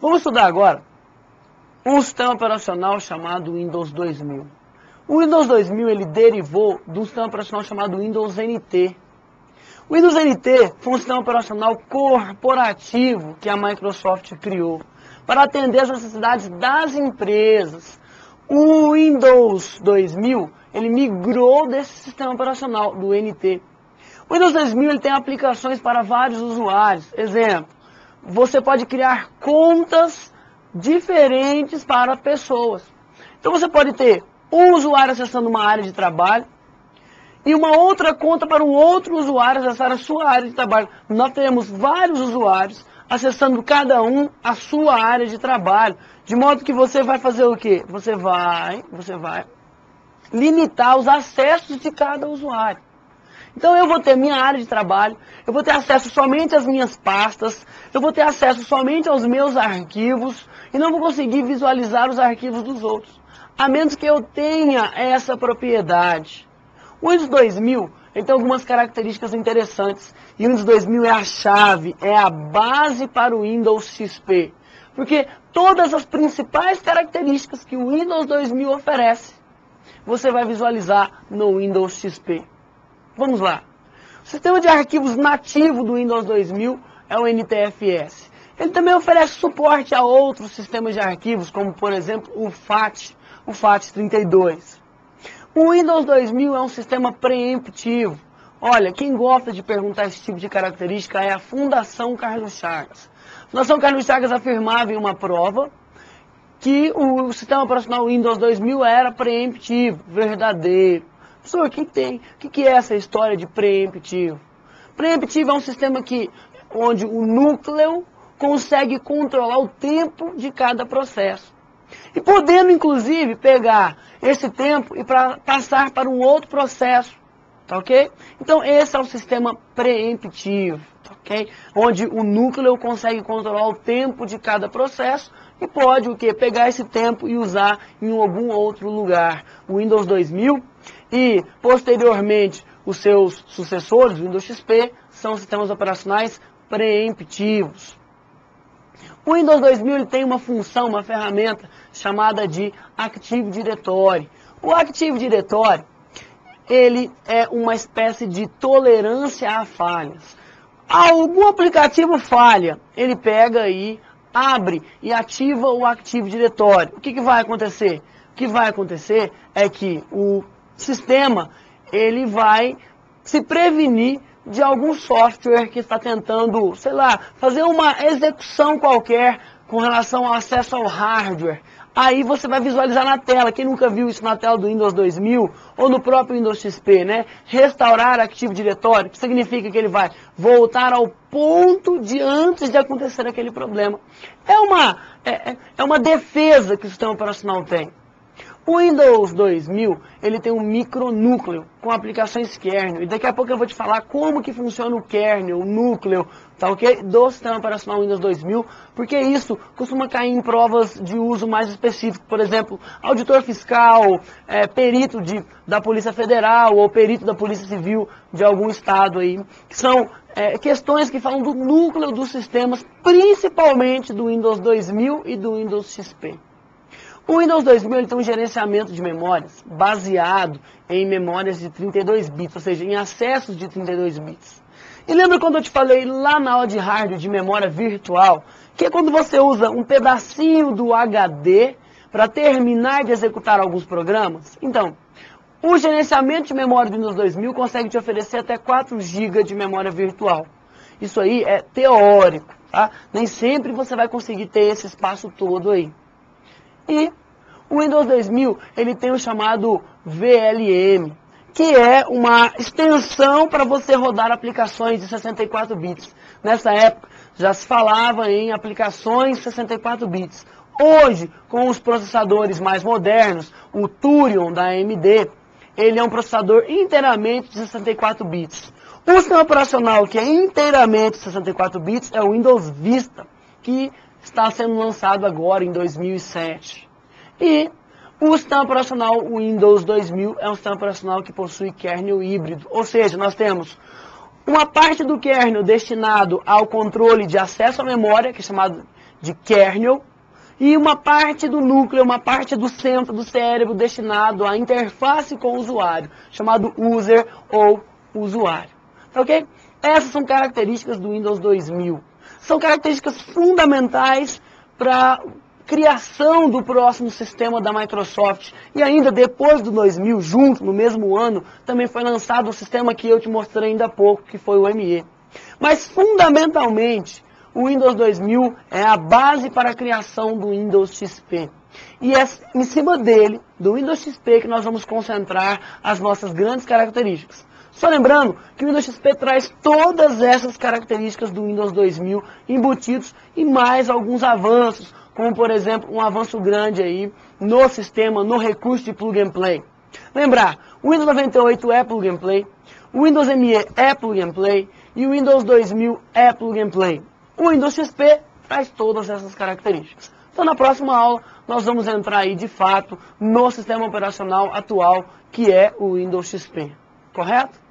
Vamos estudar agora um sistema operacional chamado Windows 2000. O Windows 2000 ele derivou de um sistema operacional chamado Windows NT. O Windows NT foi um sistema operacional corporativo que a Microsoft criou para atender as necessidades das empresas. O Windows 2000 ele migrou desse sistema operacional, do NT. O Windows 2000 ele tem aplicações para vários usuários. Exemplo, você pode criar contas diferentes para pessoas. Então você pode ter um usuário acessando uma área de trabalho e uma outra conta para um outro usuário acessar a sua área de trabalho. Nós temos vários usuários acessando cada um a sua área de trabalho. De modo que você vai fazer o quê? Você vai limitar os acessos de cada usuário. Então eu vou ter minha área de trabalho, eu vou ter acesso somente às minhas pastas, eu vou ter acesso somente aos meus arquivos e não vou conseguir visualizar os arquivos dos outros, a menos que eu tenha essa propriedade. O Windows 2000 ele tem algumas características interessantes e o Windows 2000 é a chave, é a base para o Windows XP, porque todas as principais características que o Windows 2000 oferece, você vai visualizar no Windows XP. Vamos lá. O sistema de arquivos nativo do Windows 2000 é o NTFS. Ele também oferece suporte a outros sistemas de arquivos, como por exemplo o FAT32. O Windows 2000 é um sistema preemptivo. Olha, quem gosta de perguntar esse tipo de característica é a Fundação Carlos Chagas. A Fundação Carlos Chagas afirmava em uma prova que o sistema operacional Windows 2000 era preemptivo, verdadeiro. Professor, o que é essa história de preemptivo? Preemptivo é um sistema onde o núcleo consegue controlar o tempo de cada processo. E podendo, inclusive, pegar esse tempo e passar para um outro processo. Tá ok? Então, esse é o sistema preemptivo. Tá ok? Onde o núcleo consegue controlar o tempo de cada processo e pode o quê? Pegar esse tempo e usar em algum outro lugar. O Windows 2000 e, posteriormente, os seus sucessores, o Windows XP, são sistemas operacionais preemptivos. O Windows 2000 ele tem uma função, uma ferramenta chamada de Active Directory. O Active Directory ele é uma espécie de tolerância a falhas. Algum aplicativo falha, ele pega e abre e ativa o Active Directory. O que vai acontecer? O que vai acontecer é que o sistema ele vai se prevenir de algum software que está tentando, sei lá, fazer uma execução qualquer com relação ao acesso ao hardware. Aí você vai visualizar na tela, quem nunca viu isso na tela do Windows 2000 ou no próprio Windows XP, né? Restaurar Active Directory, que significa que ele vai voltar ao ponto de antes de acontecer aquele problema. É uma defesa que o sistema operacional tem. O Windows 2000, ele tem um micronúcleo com aplicações kernel. E daqui a pouco eu vou te falar como que funciona o kernel, o núcleo, tá ok? Do sistema operacional Windows 2000, porque isso costuma cair em provas de uso mais específico. Por exemplo, auditor fiscal, perito da Polícia Federal ou perito da Polícia Civil de algum estado aí. Que são questões que falam do núcleo dos sistemas, principalmente do Windows 2000 e do Windows XP. O Windows 2000 ele tem um gerenciamento de memórias baseado em memórias de 32 bits, ou seja, em acessos de 32 bits. E lembra quando eu te falei lá na aula de hardware de memória virtual, que é quando você usa um pedacinho do HD para terminar de executar alguns programas? Então, o gerenciamento de memória do Windows 2000 consegue te oferecer até 4 GB de memória virtual. Isso aí é teórico, tá? Nem sempre você vai conseguir ter esse espaço todo aí. E o Windows 2000 ele tem o chamado VLM, que é uma extensão para você rodar aplicações de 64 bits. Nessa época já se falava em aplicações 64 bits. Hoje, com os processadores mais modernos, o Thurion da AMD, ele é um processador inteiramente de 64 bits. O sistema operacional que é inteiramente 64 bits é o Windows Vista, que está sendo lançado agora em 2007. E o sistema operacional Windows 2000 é um sistema operacional que possui kernel híbrido. Ou seja, nós temos uma parte do kernel destinado ao controle de acesso à memória, que é chamado de kernel, e uma parte do núcleo, uma parte do centro do cérebro destinado à interface com o usuário, chamado user ou usuário. Tá ok? Essas são características do Windows 2000. São características fundamentais para a criação do próximo sistema da Microsoft. E ainda depois do 2000, junto, no mesmo ano, também foi lançado o sistema que eu te mostrei ainda há pouco, que foi o ME. Mas, fundamentalmente, o Windows 2000 é a base para a criação do Windows XP. E é em cima dele, do Windows XP, que nós vamos concentrar as nossas grandes características. Só lembrando que o Windows XP traz todas essas características do Windows 2000 embutidos e mais alguns avanços, como por exemplo um avanço grande aí no sistema, no recurso de plug and play. Lembrar, o Windows 98 é plug and play, o Windows ME é plug and play e o Windows 2000 é plug and play. O Windows XP traz todas essas características. Então, na próxima aula, nós vamos entrar aí, de fato, no sistema operacional atual, que é o Windows XP. Correto?